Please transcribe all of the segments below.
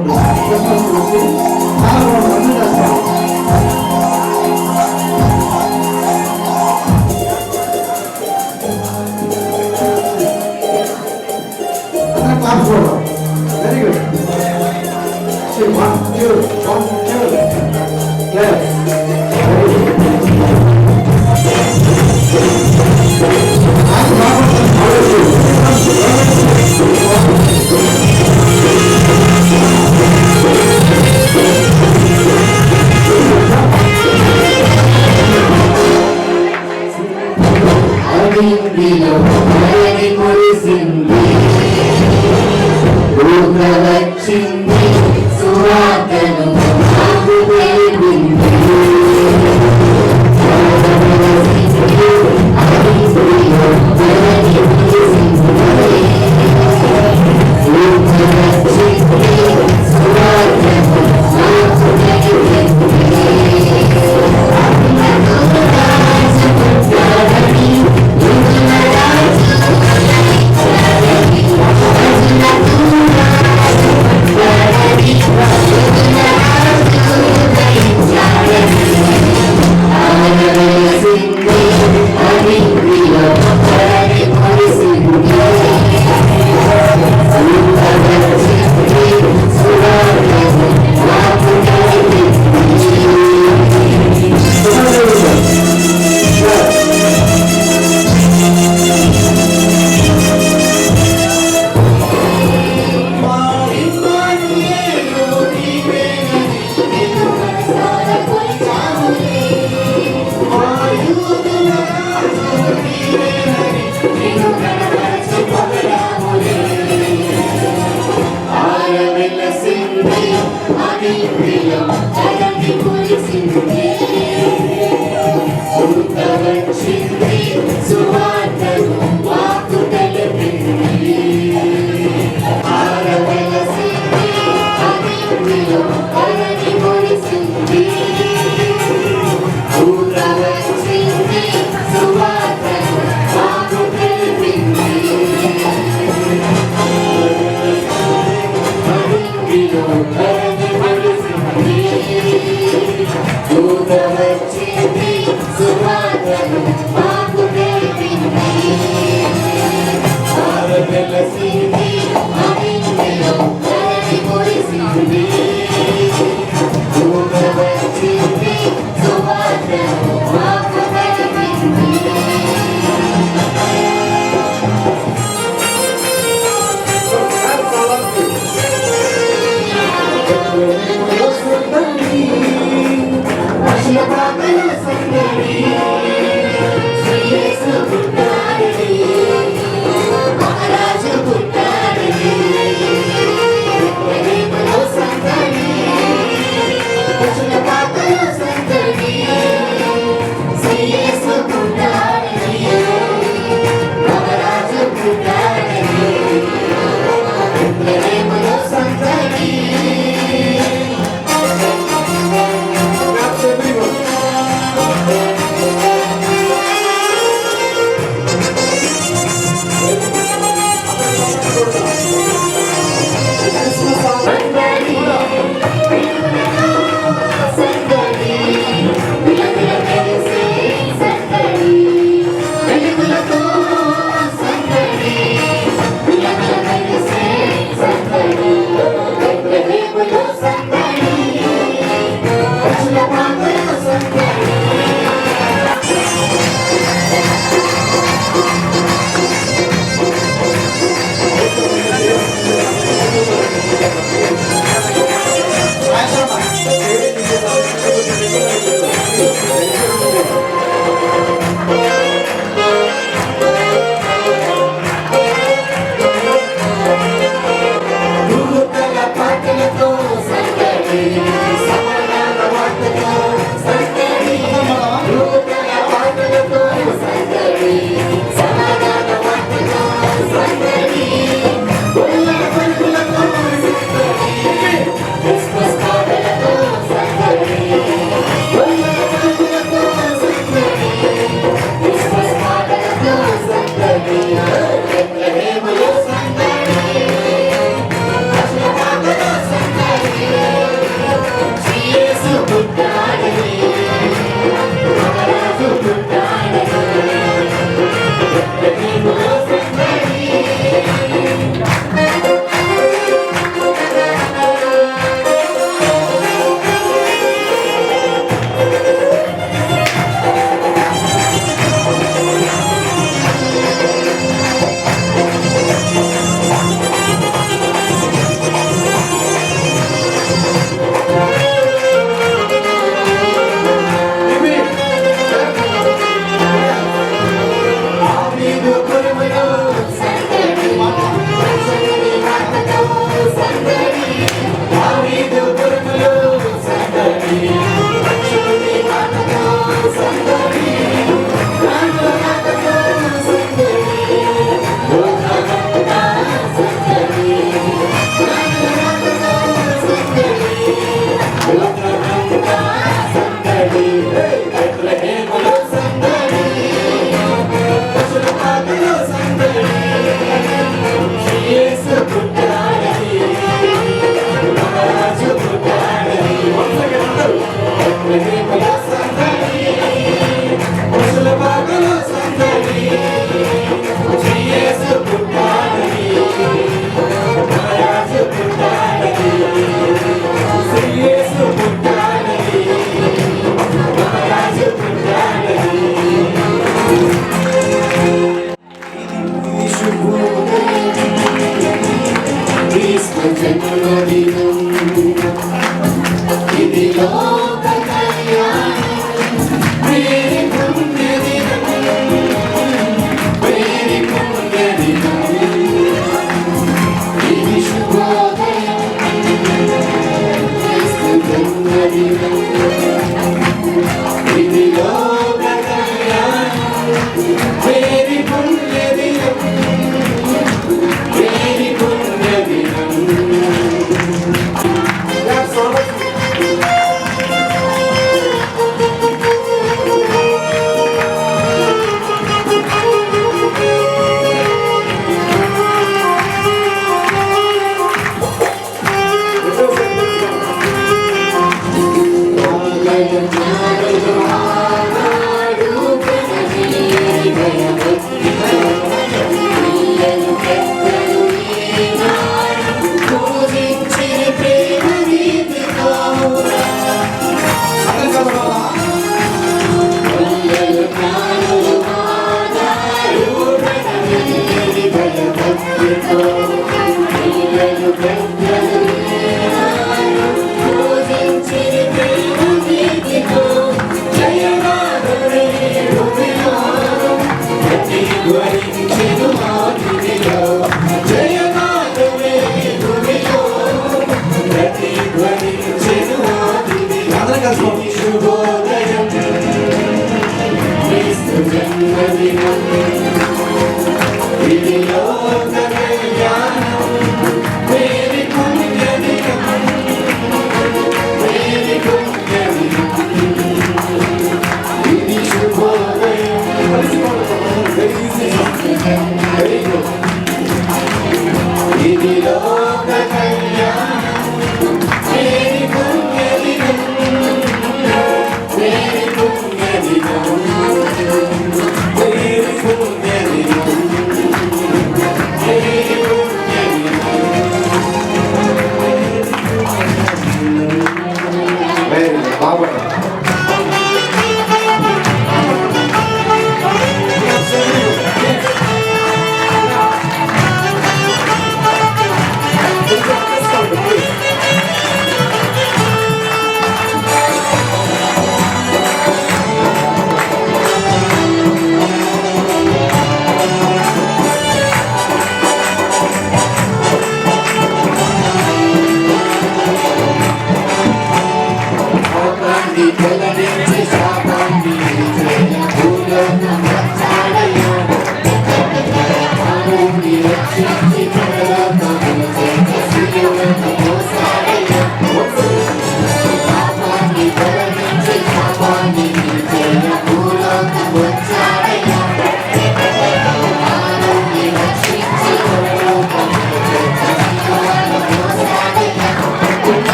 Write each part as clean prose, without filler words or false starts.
Very good. Say 1, 2, 1, 2. Left. వచ్చింది సువార్తను నాకు తెలిపింది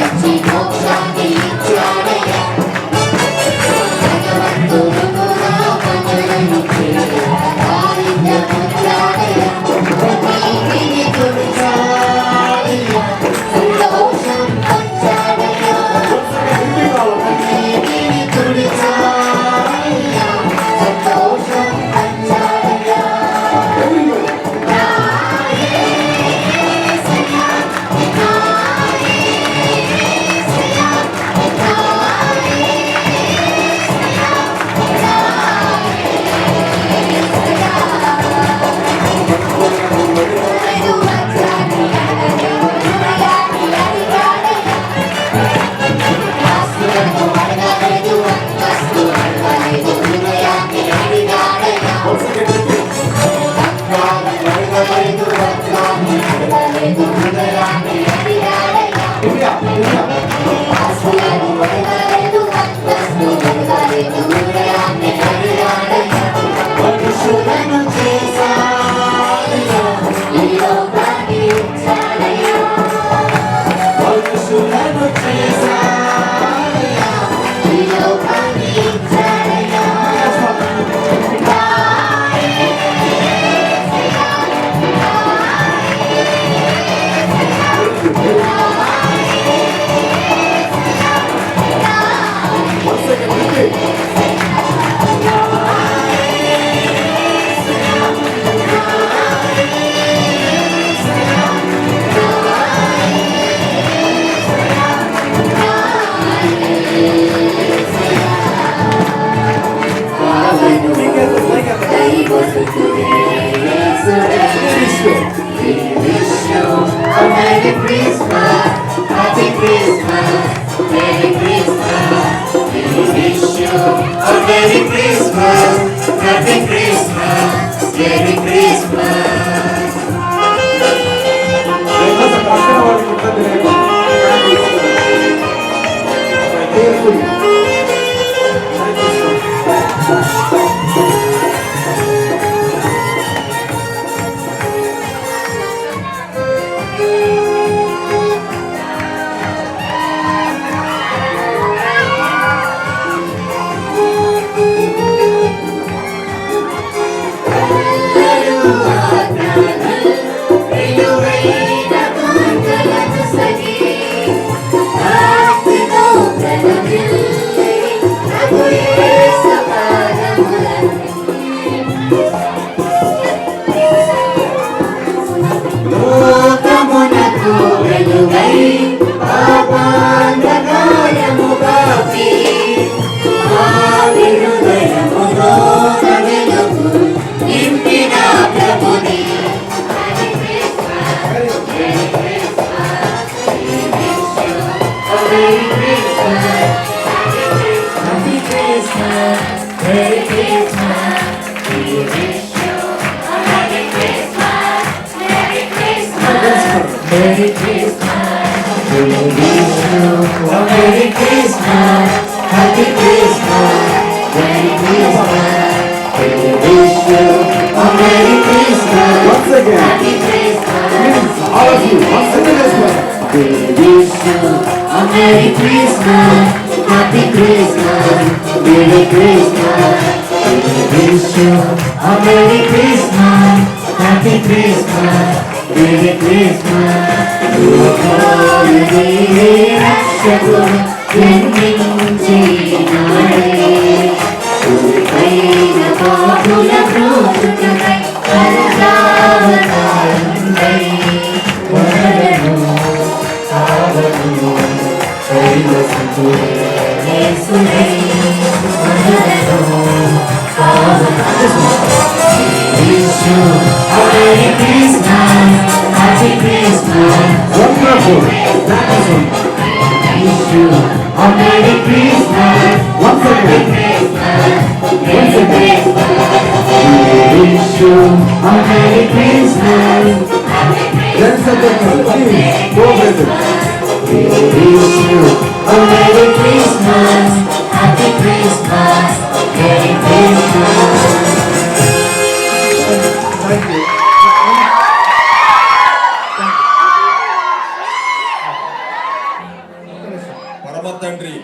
రక్షించి మోక్షాన్ని ఇచ్చాడయ్యా భగవంతుడు కూడా మనల్ని దారిద్ర్య పొందాడయ్యా నీతిని తుడిచాడయ్యా సంతోషం పంచాడయ్యా నీతిని తుడిచాడయ్యా సంతోషం పంచాడయ్యా Merry Christmas, we wish you a Merry Christmas, Happy Christmas, Merry Christmas. We wish you a Merry Christmas, Once again, Happy Christmas. please, all of you, once again as well. We wish you a Merry Christmas, Happy Christmas, Merry Christmas. We wish you a Merry Christmas, Happy Christmas, Merry Christmas. రక్షకుడు జన్మించినాడే పైన పాపుల బ్రోచుకై పరదావతారుండై వరను కావను కైవసకుడే యేసుడై వరను కావను wish you a Merry Christmas, Happy Christmas. Wonderful. That is one. Wish you a Merry Christmas, Once again. Merry Christmas. We wish you a Merry Christmas, Let's have the please, go with it. we wish you a Merry Christmas, Happy Christmas, Merry Christmas. Thank you. పరమ తండ్రి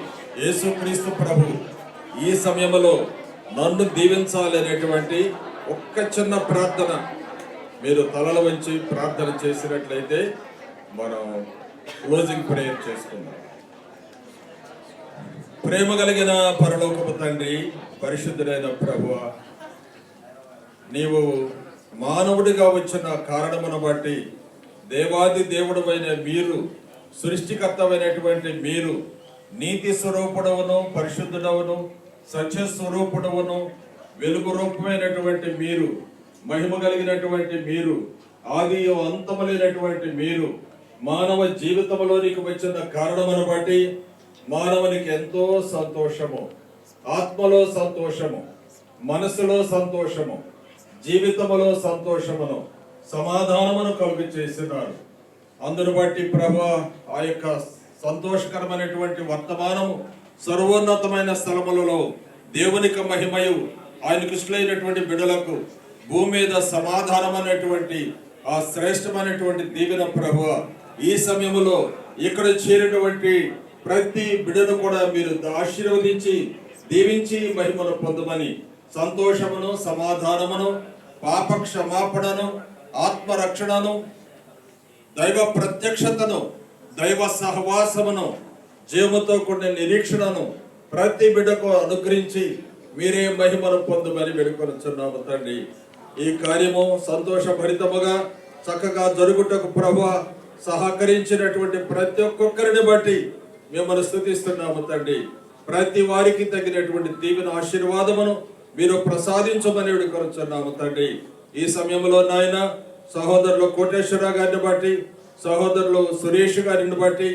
యేసుక్రీస్తు ప్రభు ఈ సమయంలో నన్ను దీవించాలి అనేటువంటి ఒక్క చిన్న ప్రార్థన మీరు తలలు వంచి ప్రార్థన చేసినట్లయితే మనం క్లోజింగ్ ప్రేయర్ చేసుకుందాం. ప్రేమ కలిగిన పరలోకపు తండ్రి, పరిశుద్ధుడైన ప్రభువా, నీవు మానవుడిగా వచ్చిన కారణమును బట్టి దేవాది దేవుడైన మీరు, సృష్టికర్తమైనటువంటి మీరు, నీతి స్వరూపుడవును, పరిశుద్ధుడవును, సత్య స్వరూపుడవును, వెలుగు రూపమైనటువంటి మీరు, మహిమ కలిగినటువంటి మీరు, ఆది అంతము లేనటువంటి మీరు మానవ జీవితంలోనికి వచ్చిన కారణమును బట్టి మానవునికి ఎంతో సంతోషము, ఆత్మలో సంతోషము, మనసులో సంతోషము, జీవితములో సంతోషమును, సమాధానమును కలుగు చేసినారు. అందును బట్టి ప్రభువా, ఆ యొక్క సంతోషకరమైనటువంటి వర్తమానము సర్వోన్నతమైన స్థలములలో దేవునికి మహిమయు, ఆయనకు ఇష్టమైనటువంటి బిడ్డలకు భూమి మీద సమాధానం అనేటువంటి ఆ శ్రేష్టమైనటువంటి దీవెన ప్రభువా, ఈ సమయంలో ఇక్కడ చేరినటువంటి ప్రతి బిడ్డను కూడా మీరు ఆశీర్వదించి దీవించి మహిమను పొందమని, సంతోషమును, సమాధానమును, పాప క్షమాపణను, ఆత్మరక్షణను, దైవ ప్రత్యక్షతను, దైవ సహవాసమును, జీవముతో కూడిన నిరీక్షణను ప్రతి బిడ్డకు అనుగ్రహించి మీరే మహిమను పొందమని వేడుకొనుచున్నాము తండ్రి. ఈ కార్యము సంతోషభరితముగా చక్కగా జరుగుటకు ప్రభువా సహకరించినటువంటి ప్రతి ఒక్కొక్కరిని బట్టి మిమ్మల్ని స్తుతిస్తున్నాము తండ్రి. ప్రతి వారికి తగినటువంటి దీవెన ఆశీర్వాదమును మీరు ప్రసాదించమని వేడుకొనుచున్నాము తండ్రి. ఈ సమయంలో నాయన సహోదరులు కోటేశ్వర గారిని బట్టి, సహోదరులు సురేష్ గారిని బట్టి,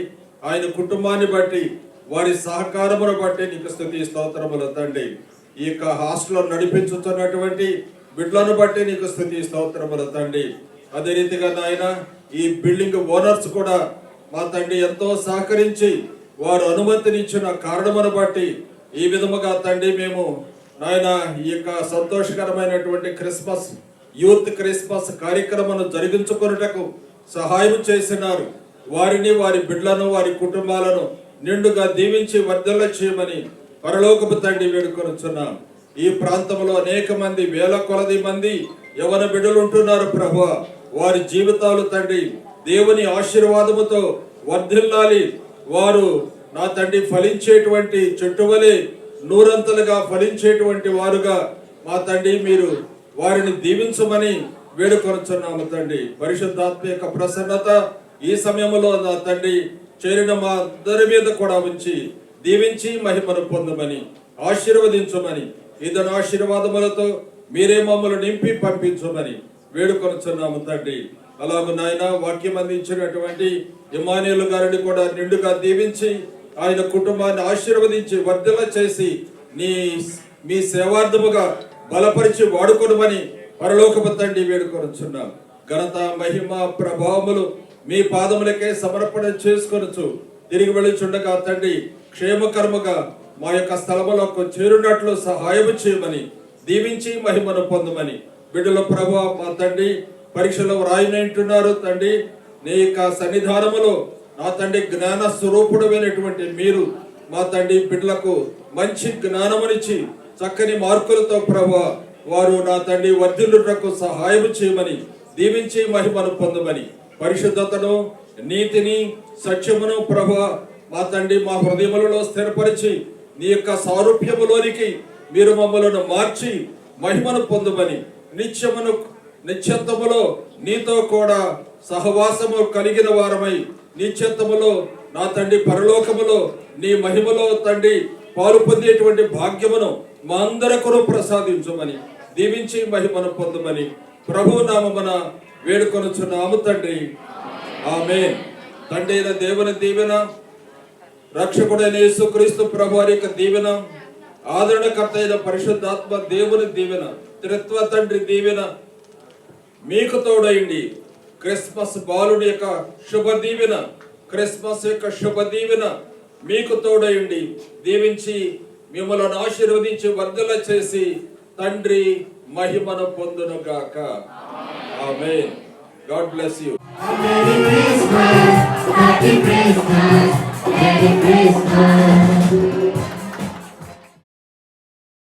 ఆయన కుటుంబాన్ని బట్టి, వారి సహకారమును బట్టి నీకు స్తుతి స్తోత్రములు తండ్రి. ఈ యొక్క హాస్టల్ నడిపించుతున్నటువంటి బిడ్డలను బట్టి నీకు స్తుతి స్తోత్రములు తండ్రి. అదే రీతిగా నాయన ఈ బిల్డింగ్ ఓనర్స్ కూడా మా తండ్రి ఎంతో సహకరించి వారు అనుమతినిచ్చిన కారణమును బట్టి ఈ విధముగా తండ్రి మేము నాయన ఈ యొక్క సంతోషకరమైనటువంటి క్రిస్మస్ యూత్ క్రిస్మస్ కార్యక్రమాన్ని జరిగించుకొనుటకు సహాయం చేసినారు. వారిని, వారి బిడ్డలను, వారి కుటుంబాలను నిండుగా దీవించి వర్ధల్ల చేయమని పరలోకపు తండ్రి వేడుకొనుచున్నాం. ఈ ప్రాంతంలో అనేక మంది, వేల కొలది మంది యవన బిడ్డలు ఉంటున్నారు ప్రభువా. వారి జీవితాలు తండ్రి దేవుని ఆశీర్వాదముతో వర్ధిల్లాలి. వారు నా తండ్రి ఫలించేటువంటి చెట్టు వలె నూరంతలుగా ఫలించేటువంటి వారుగా మా తండ్రి మీరు వారిని దీవించమని వేడుకొనుచున్నాము తండ్రి. పరిశుద్ధాత్మ యొక్క ప్రసన్నత ఈ సమయంలో నా తండ్రి చేరిన మా అందరి మీద కూడా ఉంచి దీవించి మహిమను పొందమని, ఆశీర్వదించమని, ఇతను ఆశీర్వాదములతో మీరే మమ్మల్ని నింపి పంపించమని వేడుకొనుచున్నాము తండ్రి. అలాగే నాయన వాక్యం అందించినటువంటి ఇమానుయేలు గారిని కూడా నిండుగా దీవించి ఆయన కుటుంబాన్ని ఆశీర్వదించి వర్ధల చేసి మీ సేవార్థముగా బలపరిచి వాడుకొనుమని పరలోకపు తండ్రి వేడుకొనుచున్నాం. ఘనత, మహిమ, ప్రభావములు మీ పాదములకే సమర్పణ చేసుకొనుచు తిరిగి వెళ్ళుచుండగా తండ్రి క్షేమకరముగా మా యొక్క స్థలములకు చేరున్నట్లు సహాయం చేయమని, దీవించి మహిమను పొందమని బిడ్డల ప్రభువా మా తండ్రి పరీక్షలో రాయనంటున్నారు తండ్రి. నీ యొక్క సన్నిధానములో నా తండ్రి జ్ఞాన స్వరూపుడమైనటువంటి మీరు మా తండ్రి బిడ్డలకు మంచి జ్ఞానమునిచ్చి చక్కని మార్కులతో ప్రభువా వారు నా తండ్రి వర్ధిల్లుటకు సహాయం చేయమని, దీవించి మహిమను పొందమని, పరిశుద్ధతను, నీతిని, సత్యమును ప్రభువా మా తండ్రి మా హృదయములలో స్థిరపరిచి నీ యొక్క సారూప్యములోనికి మీరు మమ్మలను మార్చి మహిమను పొందమని, నిత్యత్వములో నీతో కూడా సహవాసము కలిగిన వారమై నిత్యత్వములో నా తండ్రి పరలోకములో నీ మహిమలో తండ్రి పాలు పొందేటువంటి భాగ్యమును మా అందరికీ ప్రసాదించమని, దీవించి మహిమను పొందమని ప్రభు నామమున వేడుకొనుచున్నాము తండ్రి. ఆమేన్. తండ్రి అయిన దేవుని దీవెన, రక్షకుడైన యేసుక్రీస్తు ప్రభు వారి యొక్క దీవెన, ఆదరణకర్త అయిన పరిశుద్ధాత్మ దేవుని దీవెన, త్రిత్వ తండ్రి దీవెన మీకు తోడైండి. క్రిస్మస్ బాలుడి యొక్క శుభ దీవెన, క్రిస్మస్ యొక్క శుభ దీవెన మీకు తోడైండి, దీవించి మిమ్మల్ని ఆశీర్వదించి వర్ధల చేసి తండ్రి మహిమను పొందును గాక. ఆమేన్. God bless you. Merry Christmas, Happy Christmas. Merry Christmas.